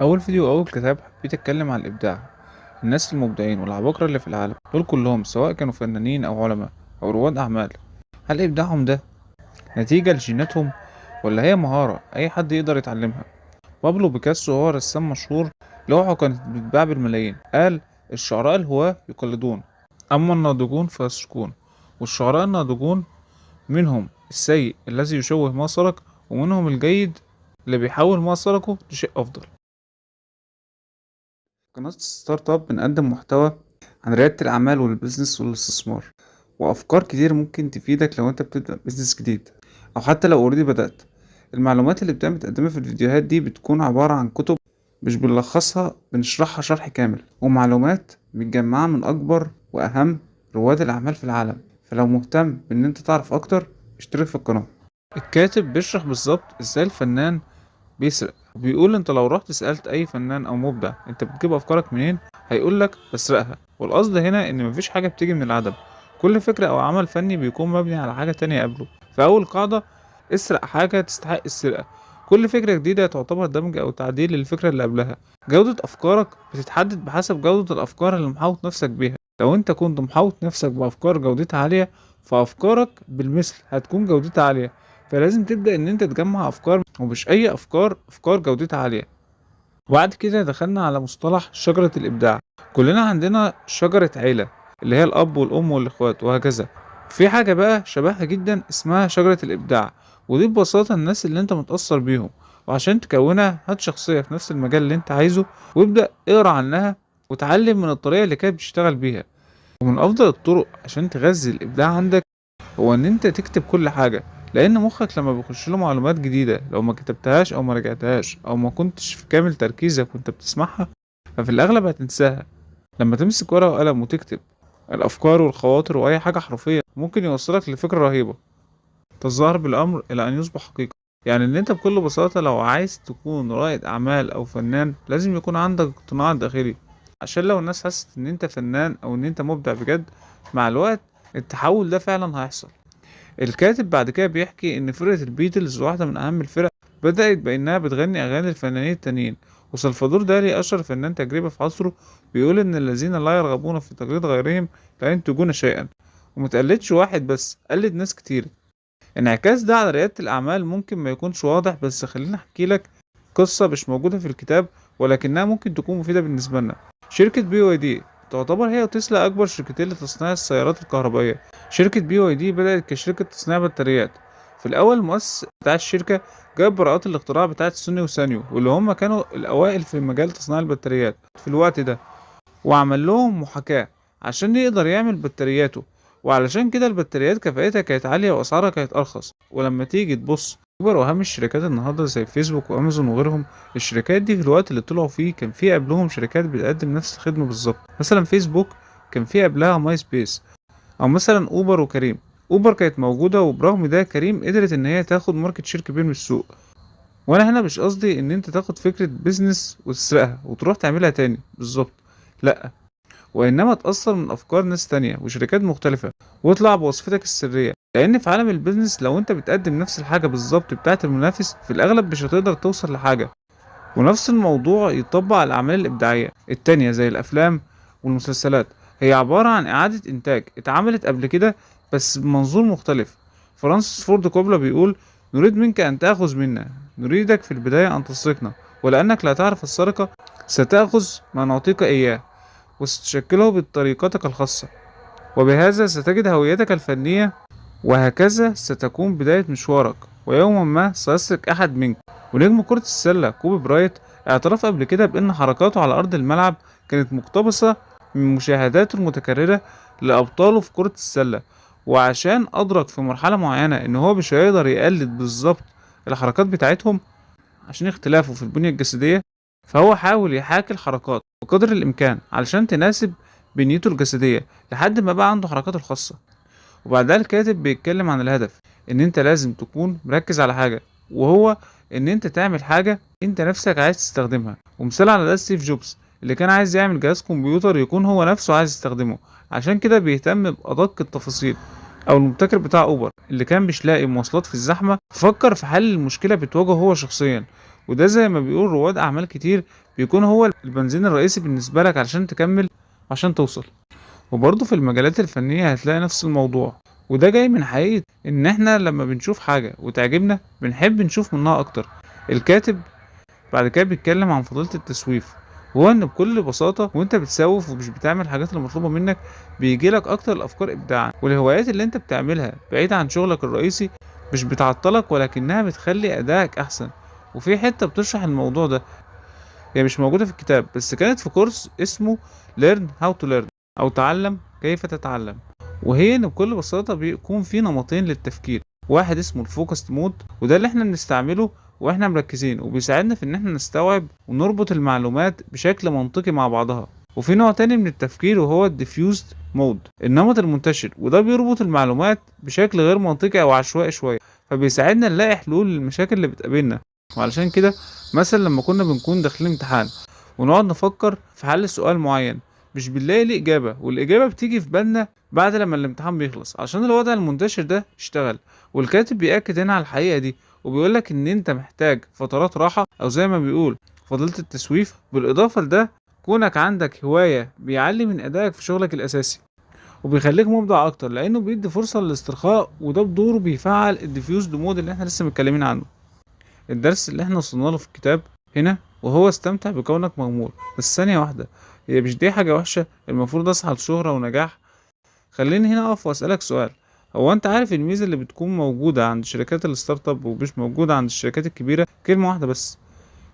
أول فيديو وأول كتاب حبيت أتكلم عن الإبداع. الناس المبدعين والعباقرة اللي في العالم دول كلهم سواء كانوا فنانين أو علماء أو رواد أعمال، هل إبداعهم ده نتيجة لجيناتهم ولا هي مهارة أي حد يقدر يتعلمها؟ بابلو بيكاسو هو رسام مشهور، لوحه كانت بتتباع بالملايين. قال: الشعراء الهواة يقلدون، أما الناضجون فيسرقون. والشعراء الناضجون منهم السيء الذي يشوه ما سرق، ومنهم الجيد اللي بيحول ما سرقه لشيء أفضل. قناة ستارت اب بنقدم محتوى عن ريادة الأعمال والبزنس والاستثمار، وأفكار كتير ممكن تفيدك لو أنت بتبدأ بزنس جديد أو حتى لو اوريدي بدأت. المعلومات اللي بتقدمها في الفيديوهات دي بتكون عبارة عن كتب، مش بنلخصها، بنشرحها شرح كامل، ومعلومات متجمعة من أكبر وأهم رواد الأعمال في العالم. فلو مهتم بإن أنت تعرف أكتر، اشترك في القناة. الكاتب بيشرح بالظبط ازاي الفنان بيسرق، وبيقول انت لو رحت سألت اي فنان او مبدع انت بتجيب افكارك منين، هيقولك بسرقها. والقصد هنا ان مفيش حاجة بتيجي من العدم، كل فكرة او عمل فني بيكون مبني على حاجة تانية قبله. فاول قاعدة: اسرق حاجة تستحق السرقة. كل فكرة جديدة تعتبر دمج او تعديل للفكرة اللي قبلها. جودة افكارك بتتحدد بحسب جودة الافكار اللي محاوط نفسك بيها. لو انت كنت محاوط نفسك بافكار جودتها عالية، فافكارك بالمثل هتكون جودتها عالية. فلازم تبدأ ان انت تجمع افكار، ومش اي افكار جودتها عالية. وبعد كده دخلنا على مصطلح شجرة الابداع. كلنا عندنا شجرة عيلة، اللي هي الاب والام والاخوات وهكذا. في حاجة بقى شبهها جدا اسمها شجرة الابداع، ودي ببساطة الناس اللي انت متأثر بيهم. وعشان تكونها هات شخصية في نفس المجال اللي انت عايزه، وابدأ اقرا عنها وتعلم من الطريقة اللي كانت بتشتغل بيها. ومن افضل الطرق عشان تغذي الابداع عندك هو ان انت تكتب كل حاجة، لان مخك لما بيخش له معلومات جديدة، لو ما كتبتهاش او ما رجعتهاش او ما كنتش في كامل تركيزك وانت بتسمعها، ففي الاغلب هتنساها. لما تمسك ورقة وقلم وتكتب الافكار والخواطر واي حاجة حرفيا، ممكن يوصلك لفكرة رهيبة تظهر بالامر الى ان يصبح حقيقة. يعني ان انت بكل بساطة لو عايز تكون رائد اعمال او فنان، لازم يكون عندك اقتناع داخلي، عشان لو الناس حست ان انت فنان او ان انت مبدع بجد، مع الوقت التحول ده فعلا هيحصل. الكاتب بعد كده بيحكي إن فرقة البيتلز واحدة من أهم الفرق، بدأت بإنها بتغني أغاني الفنانين التانيين. وسلفادور دالي أشهر فنان تجربة في عصره بيقول إن الذين لا يرغبون في تقليد غيرهم لا ينتجون شيئا. ومتقلدش واحد بس، قلد ناس كتير. انعكاس ده على ريادة الأعمال ممكن ما يكونش واضح، بس خليني أحكي لك قصة مش موجودة في الكتاب ولكنها ممكن تكون مفيدة بالنسبة لنا. شركة بي واي دي تعتبر هي وتسلا أكبر شركتين لتصنيع السيارات الكهربائية. شركة بي واي دي بدأت كشركة تصنيع بطاريات. في الأول المؤسس بتاع الشركة جاب براءات الاختراع بتاعت سوني وسانيو، واللي هم كانوا الأوائل في مجال تصنيع البطاريات في الوقت ده، وعمل لهم محاكاة عشان يقدر يعمل بطارياته. وعلشان كده البطاريات كفاءتها كانت عالية وأسعارها كانت أرخص. ولما تيجي تبص أكبر وأهم الشركات النهاردة زي فيسبوك وأمازون وغيرهم، الشركات دي في الوقت اللي طلعوا فيه كان في قبلهم شركات بتقدم نفس الخدمة بالظبط. مثلا فيسبوك كان في قبلها ماي سبيس، أو مثلا أوبر وكريم. أوبر كانت موجودة، وبرغم ده كريم قدرت إن هي تاخد ماركت شير كبير من السوق. وأنا هنا مش قصدي إن أنت تاخد فكرة بيزنس وتسرقها وتروح تعملها تاني بالظبط، لأ، وإنما تأثر من أفكار ناس تانية وشركات مختلفة واطلع بوظيفتك السرية. لأن في عالم البيزنس لو أنت بتقدم نفس الحاجة بالظبط بتاعة المنافس، في الأغلب مش هتقدر توصل لحاجة. ونفس الموضوع يطبق على الأعمال الإبداعية التانية زي الأفلام والمسلسلات. هي عبارة عن إعادة إنتاج اتعملت قبل كده بس بمنظور مختلف. فرانسيس فورد كوبلا بيقول: نريد منك أن تأخذ منا، نريدك في البداية أن تسرقنا، ولأنك لا تعرف السرقة ستأخذ ما نعطيك إياه وستشكله بطريقتك الخاصة، وبهذا ستجد هويتك الفنية، وهكذا ستكون بداية مشوارك، ويوما ما سيسرق أحد منك. ونجم كرة السلة كوبي برايت اعترف قبل كده بأن حركاته على أرض الملعب كانت مقتبسة من مشاهداته المتكررة لأبطاله في كرة السلة. وعشان أدرك في مرحلة معينة إن هو مش هيقدر يقلد بالظبط الحركات بتاعتهم عشان اختلافه في البنية الجسدية، فهو حاول يحاكي الحركات بقدر الإمكان علشان تناسب بنيته الجسدية، لحد ما بقى عنده حركاته الخاصة. وبعدها الكاتب بيتكلم عن الهدف، ان انت لازم تكون مركز على حاجة، وهو ان انت تعمل حاجة انت نفسك عايز تستخدمها. ومثال على ده ستيف جوبز، اللي كان عايز يعمل جهاز كمبيوتر يكون هو نفسه عايز يستخدمه، عشان كده بيهتم بأدق التفاصيل. او المبتكر بتاع اوبر اللي كان مش لاقي مواصلات في الزحمة، فكر في حل المشكلة بتواجهه هو شخصيا، وده زي ما بيقول رواد أعمال كتير بيكون هو البنزين الرئيسي بالنسبة لك علشان تكمل وعشان توصل. وبرضه في المجالات الفنية هتلاقي نفس الموضوع، وده جاي من حقيقة إن إحنا لما بنشوف حاجة وتعجبنا بنحب نشوف منها أكتر. الكاتب بعد كده بيتكلم عن فضيلة التسويف، هو إن بكل بساطة وأنت بتسوف ومش بتعمل الحاجات المطلوبة منك بيجيلك أكتر الأفكار إبداعا، والهوايات اللي أنت بتعملها بعيد عن شغلك الرئيسي مش بتعطلك ولكنها بتخلي أدائك أحسن. وفي حتة بتشرح الموضوع ده، هي مش موجودة في الكتاب بس كانت في كورس اسمه Learn How to Learn أو تعلم كيف تتعلم، وهي إن بكل بساطة بيكون في نمطين للتفكير، واحد اسمه الفوكس مود وده اللي احنا بنستعمله واحنا مركزين وبيساعدنا في ان احنا نستوعب ونربط المعلومات بشكل منطقي مع بعضها. وفي نوع تاني من التفكير وهو الديفيوزد مود، النمط المنتشر، وده بيربط المعلومات بشكل غير منطقي او عشوائي شوية، فبيساعدنا نلاقي حلول للمشاكل اللي بتقابلنا. وعلشان كده مثلا لما كنا بنكون داخلين امتحان ونقعد نفكر في حل سؤال معين مش بنلاقي ليه إجابة، والإجابة بتيجي في بالنا بعد لما الامتحان بيخلص عشان الوضع المنتشر ده اشتغل. والكاتب بيأكد هنا على الحقيقة دي وبيقولك إن أنت محتاج فترات راحة أو زي ما بيقول فضيلة التسويف. بالإضافة لده كونك عندك هواية بيعلي من أدائك في شغلك الأساسي وبيخليك مبدع أكتر لأنه بيدي فرصة للاسترخاء، وده بدوره بيفعل الديفيوزد مود اللي احنا لسه متكلمين عنه. الدرس اللي احنا وصلنا له في الكتاب هنا وهو استمتع بكونك مغمور. بس ثانية واحدة، هي مش دي حاجة وحشة المفروض أسعى لشهرة ونجاح؟ خليني هنا أقف وأسألك سؤال، هو أنت عارف الميزة اللي بتكون موجودة عند شركات الستارت اب ومش موجودة عند الشركات الكبيرة؟ كلمة واحدة بس،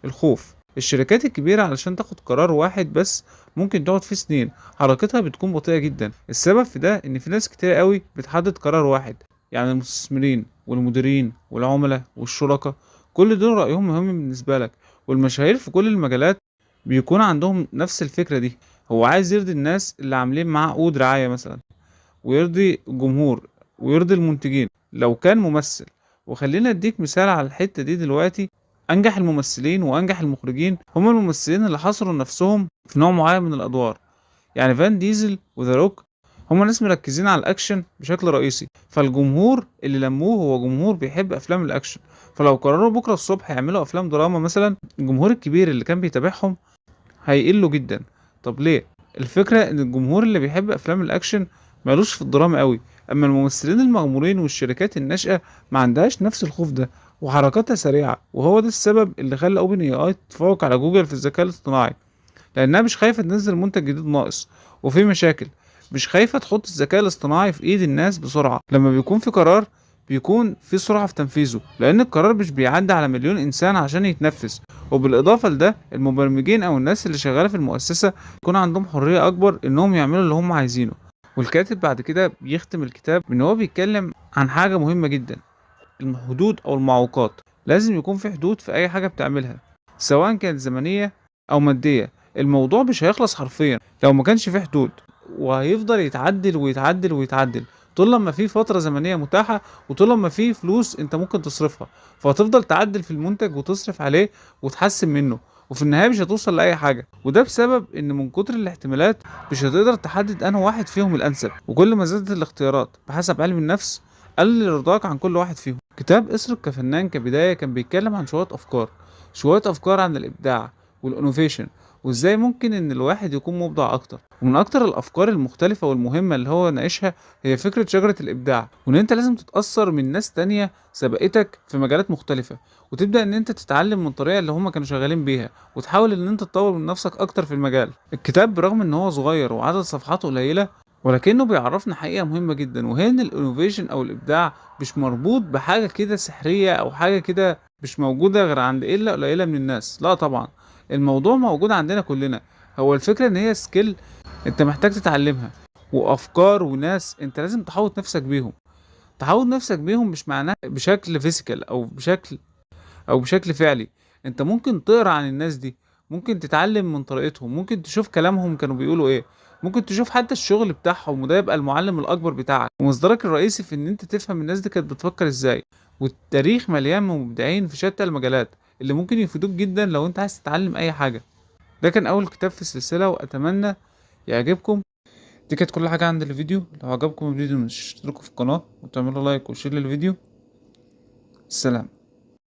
الخوف. الشركات الكبيرة علشان تاخد قرار واحد بس ممكن تقعد فيه سنين، حركتها بتكون بطيئة جدا. السبب في ده ان في ناس كتير قوي بتحدد قرار واحد، يعني المستثمرين والمديرين والعملاء والشركاء كل دول رأيهم مهم بالنسبة لك. والمشاهير في كل المجالات بيكون عندهم نفس الفكرة دي، هو عايز يرضي الناس اللي عاملين معاه عقود رعاية مثلا، ويرضي الجمهور ويرضي المنتجين لو كان ممثل. وخلينا اديك مثال على الحتة دي دلوقتي. انجح الممثلين وانجح المخرجين هم الممثلين اللي حصروا نفسهم في نوع معين من الادوار، يعني فان ديزل وذا روك هم ناس مركزين على الاكشن بشكل رئيسي، فالجمهور اللي لموه هو جمهور بيحب افلام الاكشن. فلو قرروا بكره الصبح يعملوا افلام دراما مثلا، الجمهور الكبير اللي كان بيتابعهم هيقلوا جدا. طب ليه؟ الفكرة ان الجمهور اللي بيحب افلام الاكشن مالوش في الدراما قوي، اما الممثلين المغمورين والشركات الناشئة ما عندهاش نفس الخوف ده وحركاتها سريعة. وهو ده السبب اللي خلى اوبن اي اي تتفوق على جوجل في الذكاء الاصطناعي، لانها مش خايفة تنزل منتج جديد ناقص وفي مشاكل، مش خايفة تحط الذكاء الاصطناعي في ايد الناس بسرعة. لما بيكون في قرار بيكون في سرعة في تنفيذه لان القرار مش بيعدي على مليون انسان عشان يتنفذ. وبالاضافة لده المبرمجين او الناس اللي شغالة في المؤسسة يكون عندهم حرية اكبر انهم يعملوا اللي هم عايزينه. والكاتب بعد كده بيختم الكتاب ان هو بيتكلم عن حاجة مهمة جدا، الحدود او المعوقات. لازم يكون في حدود في اي حاجة بتعملها سواء كانت زمنية او مادية. الموضوع مش هيخلص حرفيا لو ما كانش في حدود، وهيفضل يتعدل ويتعدل ويتعدل طول لما في فترة زمنية متاحة وطول لما في فلوس انت ممكن تصرفها، فهتفضل تعدل في المنتج وتصرف عليه وتحسن منه، وفي النهاية مش هتوصل لأي حاجة. وده بسبب ان من كتر الاحتمالات مش هتقدر تحدد انه واحد فيهم الانسب، وكل ما زادت الاختيارات بحسب علم النفس قلل رضاك عن كل واحد فيهم. كتاب اسرق كفنان كبداية كان بيتكلم عن شوية افكار عن الابداع والانوفيشن، وازاي ممكن ان الواحد يكون مبدع اكتر. ومن اكتر الافكار المختلفة والمهمة اللي هو ناقشها هي فكرة شجرة الابداع، وان انت لازم تتأثر من ناس تانية سبقتك في مجالات مختلفة وتبدأ ان انت تتعلم من الطريقة اللي هم كانوا شغالين بيها وتحاول ان انت تطور من نفسك اكتر في المجال. الكتاب برغم ان هو صغير وعدد صفحاته قليلة ولكنه بيعرفنا حقيقة مهمة جدا، وهي ان الانوفيشن او الابداع مش مربوط بحاجة كده سحرية او حاجة كده مش موجودة غير عند قلة قليلة من الناس. لا طبعا، الموضوع موجود عندنا كلنا. هو الفكرة ان هي سكيل انت محتاج تتعلمها، وافكار وناس انت لازم تحوط نفسك بيهم. تحوط نفسك بيهم مش معناه بشكل فيزيكال او بشكل فعلي، انت ممكن تقرا عن الناس دي، ممكن تتعلم من طريقتهم، ممكن تشوف كلامهم كانوا بيقولوا ايه، ممكن تشوف حتى الشغل بتاعهم وده يبقى المعلم الاكبر بتاعك ومصدرك الرئيسي في ان انت تفهم الناس دي كانت بتفكر ازاي. والتاريخ مليان من مبدعين في شتى المجالات اللي ممكن يفيدوك جدا لو انت عايز تتعلم اي حاجة. ده كان اول كتاب في السلسلة واتمنى يعجبكم. دي كانت كل حاجة عند الفيديو، لو عجبكم الفيديو مش تشتركوا في القناة وتعملوا لايك وشير للفيديو. السلام.